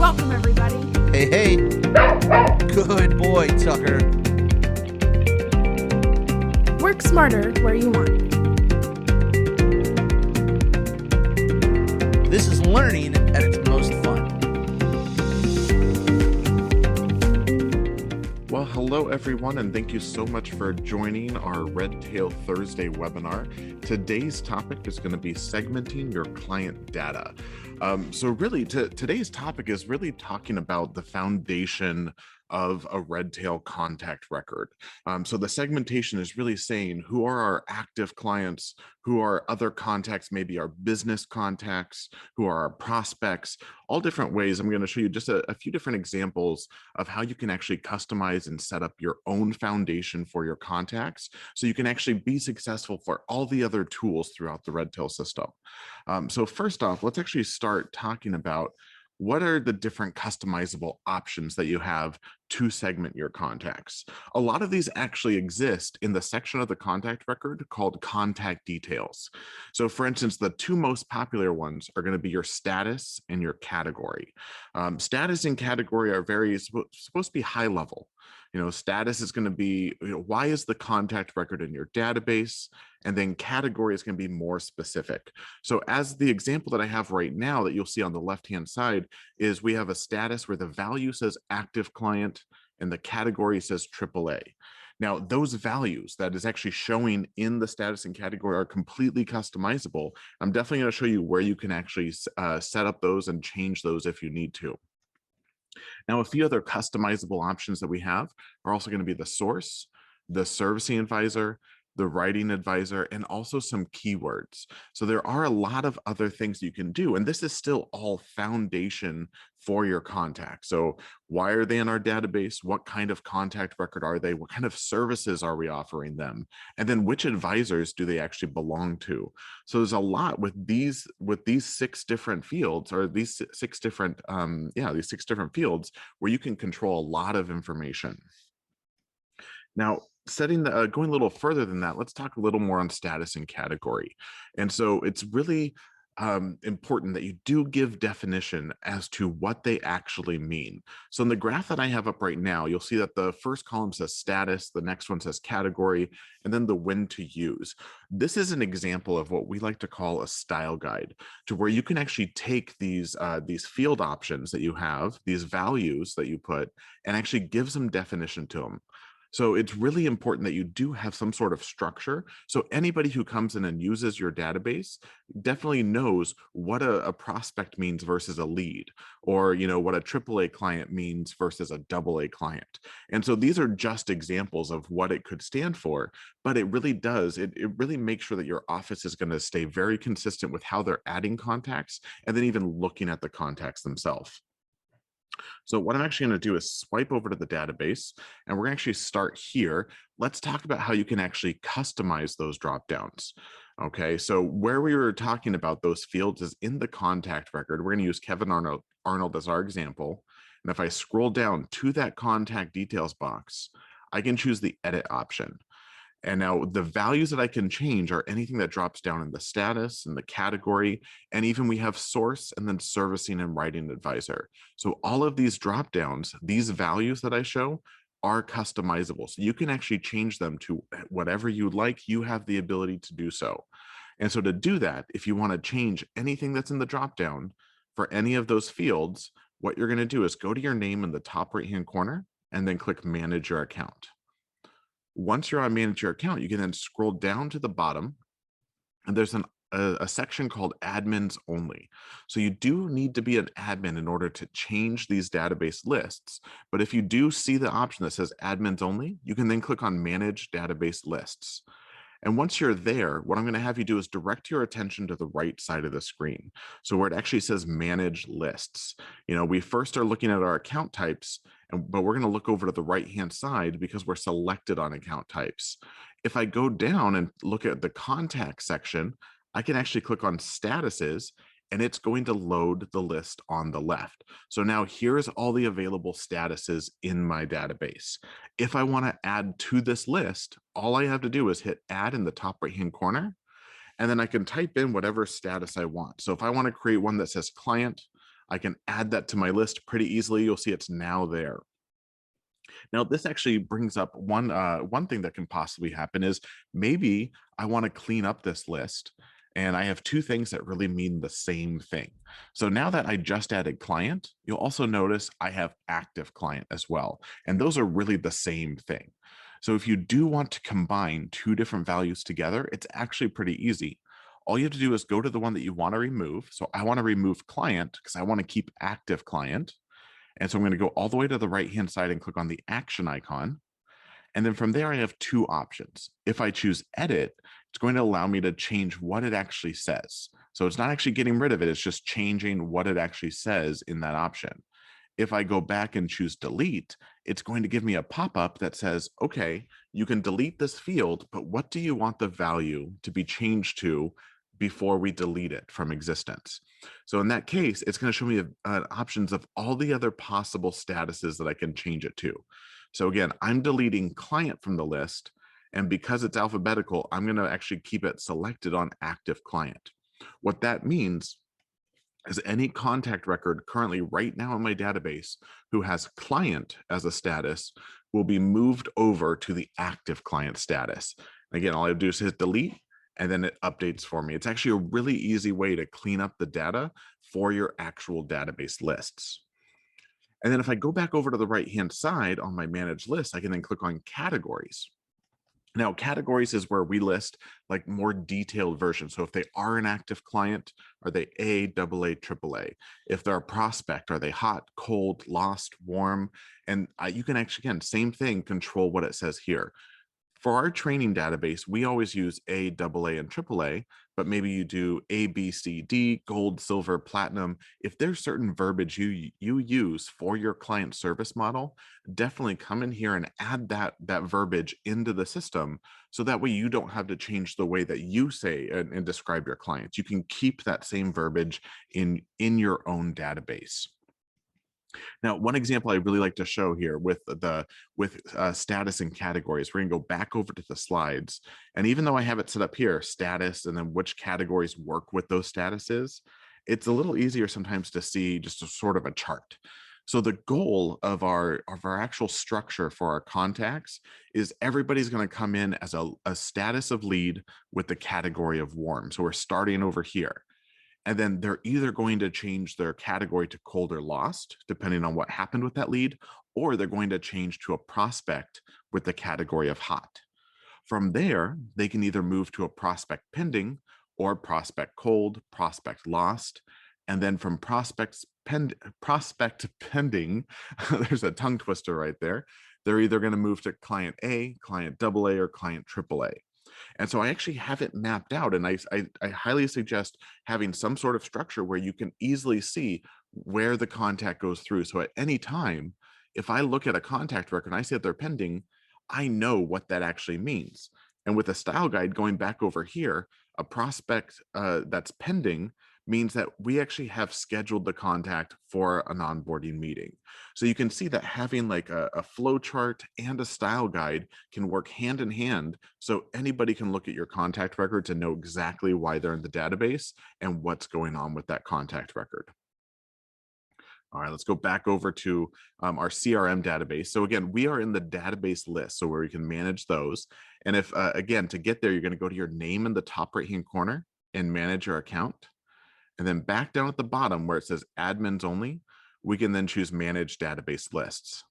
Welcome, everybody. Hey, hey. Good boy, Tucker. Work smarter where you want. This is learning at its most fun. Well, hello everyone, and thank you so much for joining our Redtail Thursday webinar. Today's topic is going to be segmenting your client data. So really, today's topic is really talking about the foundation of a Redtail contact record. So the segmentation is really saying who are our active clients, who are other contacts, maybe our business contacts, who are our prospects, all different ways. I'm going to show you just a few different examples of how you can actually customize and set up your own foundation for your contacts so you can actually be successful for all the other tools throughout the Redtail system. So first off, let's actually start talking about what are the different customizable options that you have to segment your contacts. A lot of these actually exist in the section of the contact record called contact details. So for instance, the two most popular ones are going to be your status and your category. Status and category are supposed to be high level. Status is going to be, why is the contact record in your database? And then category is going to be more specific. So as the example that I have right now that you'll see on the left-hand side is we have a status where the value says active client and the category says AAA. Now, those values that is actually showing in the status and category are completely customizable. I'm definitely going to show you where you can actually set up those and change those if you need to. Now, a few other customizable options that we have are also going to be the source, the servicing advisor, the writing advisor, and also some keywords. So there are a lot of other things you can do, and this is still all foundation for your contacts. So why are they in our database? What kind of contact record are they? What kind of services are we offering them? And then which advisors do they actually belong to? So there's a lot with these six different fields, or these six different fields where you can control a lot of information. Now, going a little further than that, let's talk a little more on status and category. And so it's really important that you do give definition as to what they actually mean. So in the graph that I have up right now, you'll see that the first column says status, the next one says category, and then the when to use. This is an example of what we like to call a style guide, to where you can actually take these field options that you have, these values that you put, and actually give some definition to them. So it's really important that you do have some sort of structure. So anybody who comes in and uses your database definitely knows what a prospect means versus a lead, or what a AAA client means versus a AA client. And so these are just examples of what it could stand for, but it really does. It really makes sure that your office is going to stay very consistent with how they're adding contacts and then even looking at the contacts themselves. So what I'm actually going to do is swipe over to the database, and we're going to actually start here. Let's talk about how you can actually customize those dropdowns. Okay, so where we were talking about those fields is in the contact record. We're going to use Kevin Arnold as our example. And if I scroll down to that contact details box, I can choose the edit option. And now the values that I can change are anything that drops down in the status and the category, and even we have source and then servicing and writing advisor. So all of these drop downs, these values that I show are customizable. So you can actually change them to whatever you'd like. You have the ability to do so. And so to do that, if you want to change anything that's in the drop down for any of those fields, what you're going to do is go to your name in the top right-hand corner and then click manage your account. Once you're on manage your account, you can then scroll down to the bottom, and there's a section called admins only. So you do need to be an admin in order to change these database lists. But if you do see the option that says admins only, you can then click on manage database lists. And once you're there, what I'm going to have you do is direct your attention to the right side of the screen. So where it actually says manage lists. We first are looking at our account types, but we're going to look over to the right-hand side because we're selected on account types. If I go down and look at the contact section, I can actually click on statuses, and it's going to load the list on the left. So now here's all the available statuses in my database. If I want to add to this list, all I have to do is hit add in the top right-hand corner, and then I can type in whatever status I want. So if I want to create one that says client, I can add that to my list pretty easily. You'll see it's now there. Now, this actually brings up one thing that can possibly happen is maybe I want to clean up this list and I have two things that really mean the same thing. So now that I just added client, you'll also notice I have active client as well. And those are really the same thing. So if you do want to combine two different values together, it's actually pretty easy. All you have to do is go to the one that you want to remove. So I want to remove client because I want to keep active client. And so I'm going to go all the way to the right-hand side and click on the action icon. And then from there, I have two options. If I choose edit, it's going to allow me to change what it actually says. So it's not actually getting rid of it. It's just changing what it actually says in that option. If I go back and choose delete, it's going to give me a pop-up that says, okay, you can delete this field, but what do you want the value to be changed to before we delete it from existence? So in that case, it's going to show me options of all the other possible statuses that I can change it to. So again, I'm deleting client from the list, and because it's alphabetical, I'm going to actually keep it selected on active client. What that means is any contact record currently right now in my database who has client as a status will be moved over to the active client status. Again, all I have to do is hit delete, and then it updates for me. It's actually a really easy way to clean up the data for your actual database lists. And then if I go back over to the right-hand side on my managed list, I can then click on categories. Now, categories is where we list like more detailed versions. So if they are an active client, are they A, AA, AAA? If they're a prospect, are they hot, cold, lost, warm? And you can actually, again, same thing, control what it says here. For our training database, we always use A, AA, and AAA, but maybe you do A, B, C, D, gold, silver, platinum. If there's certain verbiage you use for your client service model, definitely come in here and add that verbiage into the system. So that way you don't have to change the way that you say and describe your clients. You can keep that same verbiage in your own database. Now, one example I really like to show here with status and categories, we're going to go back over to the slides. And even though I have it set up here, status, and then which categories work with those statuses, it's a little easier sometimes to see just a sort of a chart. So the goal of our actual structure for our contacts is everybody's going to come in as a status of lead with the category of warm. So we're starting over here. And then they're either going to change their category to cold or lost, depending on what happened with that lead, or they're going to change to a prospect with the category of hot. From there, they can either move to a prospect pending or prospect cold, prospect lost. And then from prospect pending, there's a tongue twister right there. They're either going to move to client A, client AA, or client AAA. And so I actually have it mapped out, and I highly suggest having some sort of structure where you can easily see where the contact goes through. So at any time, if I look at a contact record and I see that they're pending, I know what that actually means. And with a style guide going back over here, a prospect that's pending means that we actually have scheduled the contact for an onboarding meeting. So you can see that having like a flow chart and a style guide can work hand in hand. So anybody can look at your contact record to know exactly why they're in the database and what's going on with that contact record. All right, let's go back over to our CRM database. So again, we are in the database list, so where we can manage those. And if, again, to get there, you're gonna go to your name in the top right-hand corner and manage your account. And then back down at the bottom where it says admins only, we can then choose manage database lists.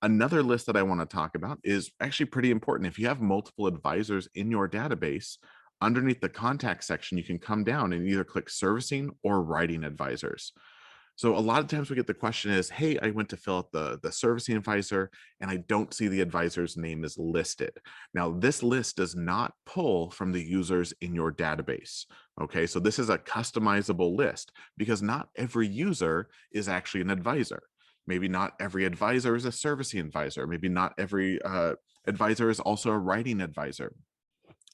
Another list that I want to talk about is actually pretty important. If you have multiple advisors in your database, underneath the contact section, you can come down and either click servicing or writing advisors. So a lot of times we get the question is, hey, I went to fill out the servicing advisor and I don't see the advisor's name is listed. Now, this list does not pull from the users in your database. Okay, so this is a customizable list because not every user is actually an advisor. Maybe not every advisor is a servicing advisor. Maybe not every advisor is also a writing advisor.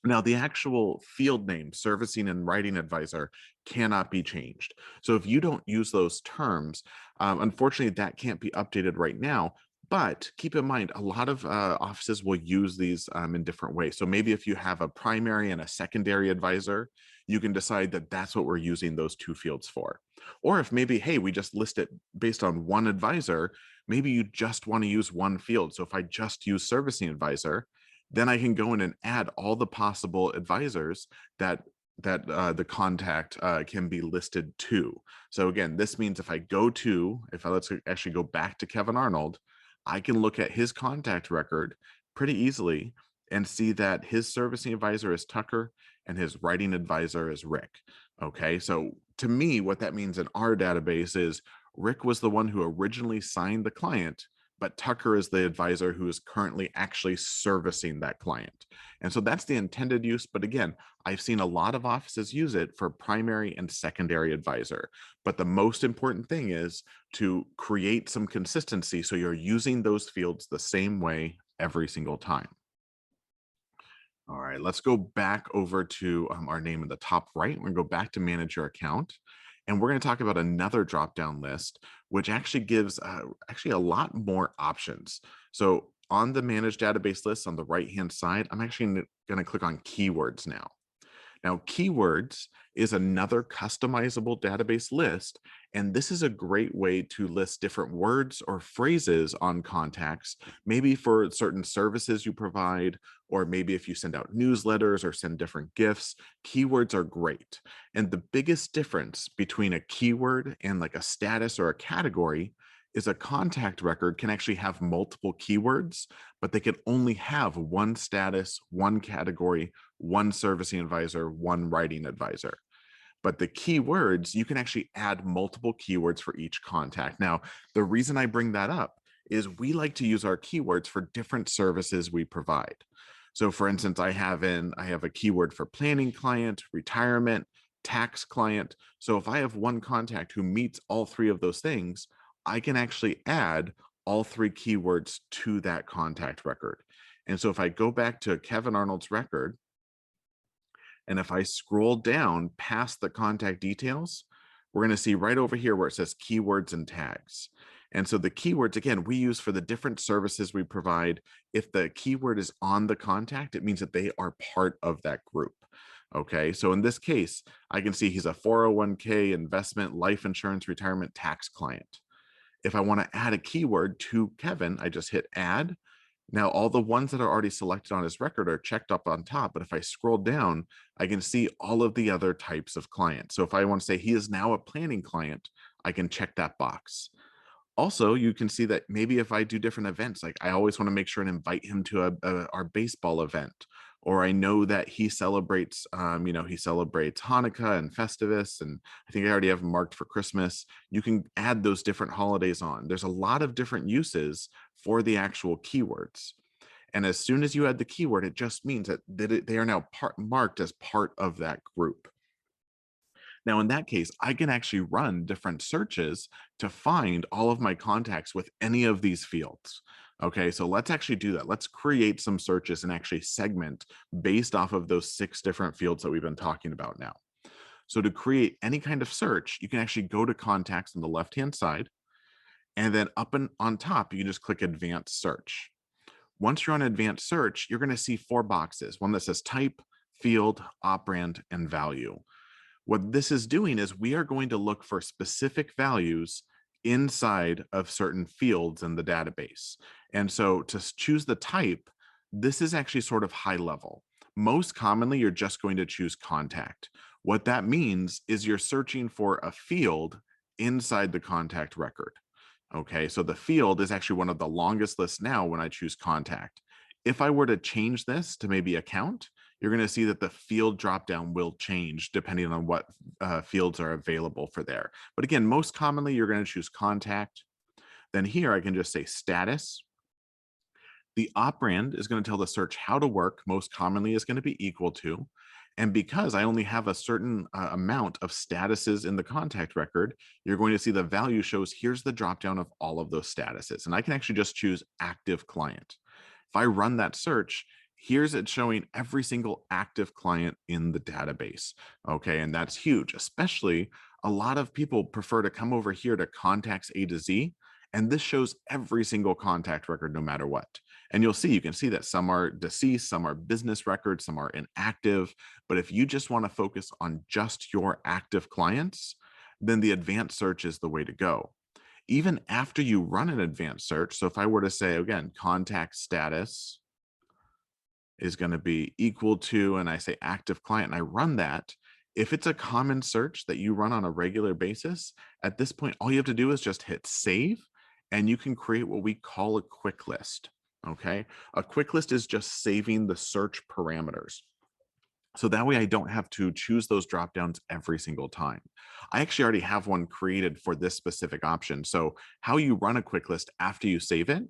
Now, the actual field name, servicing and writing advisor, cannot be changed. So if you don't use those terms, unfortunately, that can't be updated right now. But keep in mind, a lot of offices will use these in different ways. So maybe if you have a primary and a secondary advisor, you can decide that that's what we're using those two fields for. Or if maybe, hey, we just list it based on one advisor, maybe you just want to use one field. So if I just use servicing advisor, then I can go in and add all the possible advisors that the contact can be listed to. So again, this means if I go to, if I let's actually go back to Kevin Arnold, I can look at his contact record pretty easily and see that his servicing advisor is Tucker and his writing advisor is Rick. Okay, so to me, what that means in our database is Rick was the one who originally signed the client, but Tucker is the advisor who is currently actually servicing that client. And so that's the intended use. But again, I've seen a lot of offices use it for primary and secondary advisor. But the most important thing is to create some consistency so you're using those fields the same way every single time. All right, let's go back over to our name in the top right. We're going to go back to manage your account. And we're going to talk about another drop-down list, which actually gives actually a lot more options. So on the manage database list on the right-hand side, I'm actually going to click on keywords now. Now, keywords is another customizable database list, and this is a great way to list different words or phrases on contacts, maybe for certain services you provide, or maybe if you send out newsletters or send different gifts. Keywords are great. And the biggest difference between a keyword and like a status or a category is a contact record can actually have multiple keywords, but they can only have one status, one category, one servicing advisor, one writing advisor. But the keywords, you can actually add multiple keywords for each contact. Now, the reason I bring that up is we like to use our keywords for different services we provide. So for instance, I have a keyword for planning client, retirement, tax client. So if I have one contact who meets all three of those things, I can actually add all three keywords to that contact record. And so if I go back to Kevin Arnold's record, and if I scroll down past the contact details, we're going to see right over here where it says keywords and tags. And so the keywords, again, we use for the different services we provide. If the keyword is on the contact, it means that they are part of that group. Okay, so in this case, I can see he's a 401k, investment, life insurance, retirement, tax client. If I want to add a keyword to Kevin, I just hit add. Now, all the ones that are already selected on his record are checked up on top, but if I scroll down, I can see all of the other types of clients. So if I want to say he is now a planning client, I can check that box. Also, you can see that maybe if I do different events, like I always want to make sure and invite him to our baseball event, or I know that he celebrates, he celebrates Hanukkah and Festivus, and I think I already have him marked for Christmas. You can add those different holidays on. There's a lot of different uses for the actual keywords. And as soon as you add the keyword, it just means that they are now marked as part of that group. Now, in that case, I can actually run different searches to find all of my contacts with any of these fields. Okay, so let's actually do that. Let's create some searches and actually segment based off of those 6 different fields that we've been talking about now. So to create any kind of search, you can actually go to contacts on the left-hand side, and then up and on top, you can just click advanced search. Once you're on advanced search, you're going to see 4 boxes, one that says type, field, operand, and value. What this is doing is we are going to look for specific values inside of certain fields in the database. And so to choose the type, this is actually sort of high level. Most commonly, you're just going to choose contact. What that means is you're searching for a field inside the contact record. Okay, so the field is actually one of the longest lists now when I choose contact. If I were to change this to maybe account, you're going to see that the field dropdown will change depending on what fields are available for there. But again, most commonly, you're going to choose contact. Then here, I can just say status. The operand is going to tell the search how to work. Most commonly is going to be equal to. And because I only have a certain amount of statuses in the contact record, you're going to see the value shows here's the dropdown of all of those statuses. And I can actually just choose active client. If I run that search, here's it showing every single active client in the database. Okay, and that's huge, especially a lot of people prefer to come over here to contacts A to Z And this shows every single contact record, no matter what. And you can see that some are deceased, some are business records, some are inactive. But if you just want to focus on just your active clients, then the advanced search is the way to go. Even after you run an advanced search, so if I were to say, again, contact status is going to be equal to, and I say active client, and I run that, if it's a common search that you run on a regular basis, at this point, all you have to do is just hit save, and you can create what we call a quick list. Okay. A quick list is just saving the search parameters. So that way I don't have to choose those dropdowns every single time. I actually already have one created for this specific option. So how you run a quick list after you save it,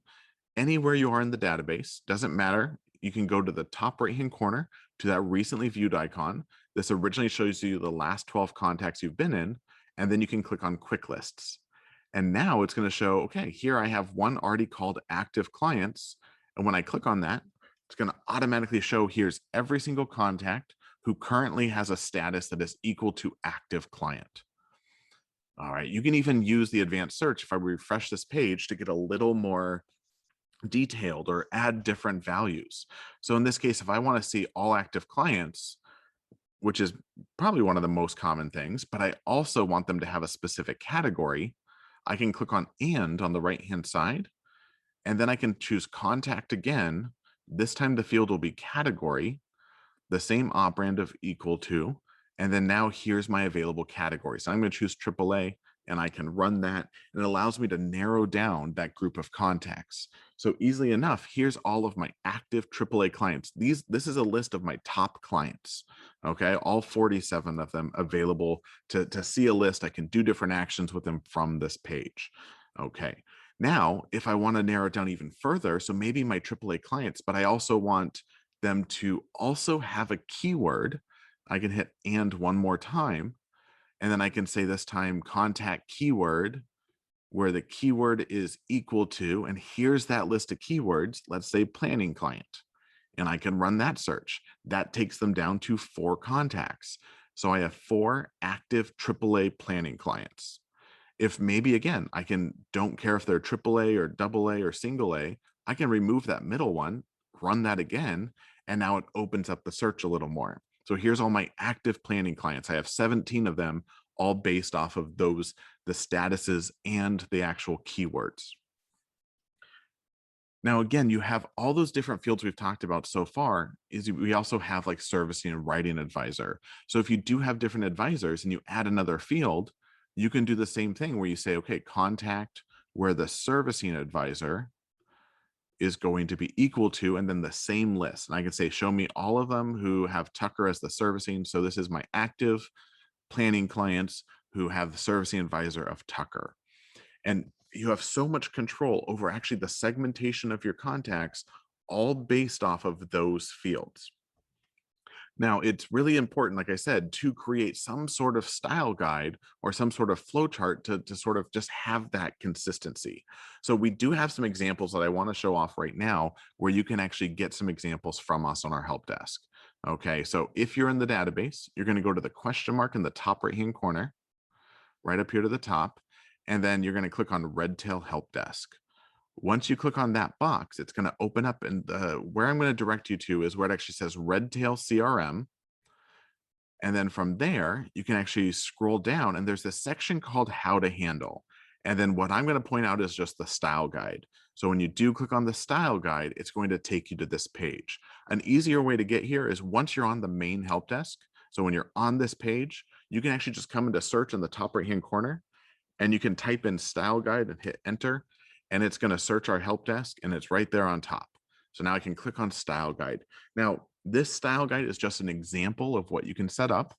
anywhere you are in the database, doesn't matter. You can go to the top right-hand corner to that recently viewed icon. This originally shows you the last 12 contacts you've been in, and then you can click on quick lists. And now it's going to show, okay, here I have one already called active clients. And when I click on that, it's going to automatically show here's every single contact who currently has a status that is equal to active client. All right, you can even use the advanced search if I refresh this page to get a little more detailed or add different values. So in this case, if I want to see all active clients, which is probably one of the most common things, but I also want them to have a specific category, I can click on and on the right-hand side, and then I can choose contact again. This time the field will be category, the same operand of equal to, and then now here's my available category. So I'm going to choose AAA, and I can run that, and it allows me to narrow down that group of contacts. So easily enough, here's all of my active AAA clients. This is a list of my top clients, okay? All 47 of them available to see a list. I can do different actions with them from this page, okay? Now, if I want to narrow it down even further, so maybe my AAA clients, but I also want them to also have a keyword, I can hit and one more time, and then I can say this time contact keyword, where the keyword is equal to, and here's that list of keywords, let's say planning client, and I can run that search. That takes them down to 4 contacts. So I have 4 active AAA planning clients. If maybe, again, don't care if they're AAA or AA or single A, I can remove that middle one, run that again, and now it opens up the search a little more. So here's all my active planning clients. I have 17 of them, all based off of the statuses and the actual keywords. Now, again, you have all those different fields we've talked about so far. We also have like servicing and writing advisor. So if you do have different advisors and you add another field, you can do the same thing where you say, okay, contact where the servicing advisor is going to be equal to, and then the same list. And I can say, show me all of them who have Tucker as the servicing. So this is my active planning clients who have the servicing advisor of Tucker. And you have so much control over actually the segmentation of your contacts, all based off of those fields. Now, it's really important, like I said, to create some sort of style guide or some sort of flow chart to sort of just have that consistency. So we do have some examples that I want to show off right now where you can actually get some examples from us on our help desk. Okay, so if you're in the database, you're going to go to the question mark in the top right-hand corner, right up here to the top, and then you're going to click on Redtail Help Desk. Once you click on that box, it's going to open up, and where I'm going to direct you to is where it actually says Redtail CRM. And then from there, you can actually scroll down, and there's this section called How to Handle. And then what I'm going to point out is just the style guide. So when you do click on the style guide, it's going to take you to this page. An easier way to get here is once you're on the main help desk. So when you're on this page, you can actually just come into search in the top right-hand corner, and you can type in style guide and hit enter, and it's going to search our help desk, and it's right there on top. So now I can click on style guide. Now, this style guide is just an example of what you can set up.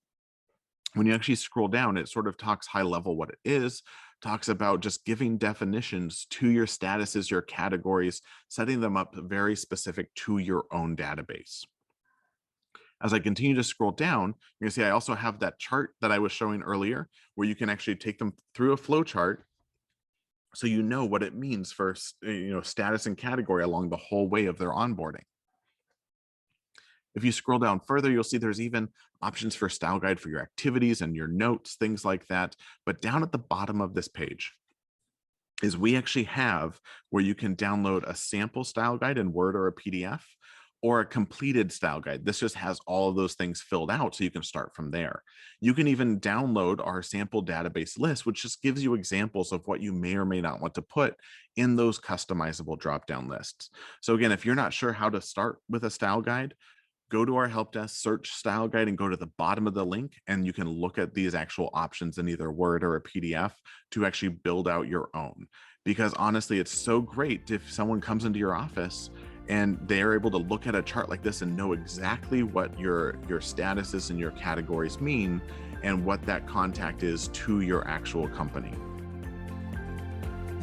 When you actually scroll down, it sort of talks high level what it is, talks about just giving definitions to your statuses, your categories, setting them up very specific to your own database. As I continue to scroll down, you're going to see I also have that chart that I was showing earlier, where you can actually take them through a flow chart so you know what it means for status and category along the whole way of their onboarding. If you scroll down further, you'll see there's even options for style guide for your activities and your notes, things like that. But down at the bottom of this page, is we actually have where you can download a sample style guide in Word or a PDF, or a completed style guide. This just has all of those things filled out so you can start from there. You can even download our sample database list, which just gives you examples of what you may or may not want to put in those customizable drop-down lists. So again, if you're not sure how to start with a style guide, go to our help desk, search style guide, and go to the bottom of the link, and you can look at these actual options in either Word or a PDF to actually build out your own. Because honestly, it's so great if someone comes into your office and they're able to look at a chart like this and know exactly what your statuses and your categories mean and what that contact is to your actual company.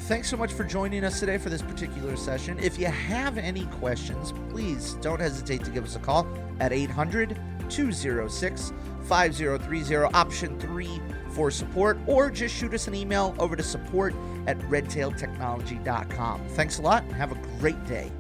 Thanks so much for joining us today for this particular session. If you have any questions, please don't hesitate to give us a call at 800-206-5030, option 3 for support, or just shoot us an email over to support@redtailtechnology.com. Thanks a lot and have a great day.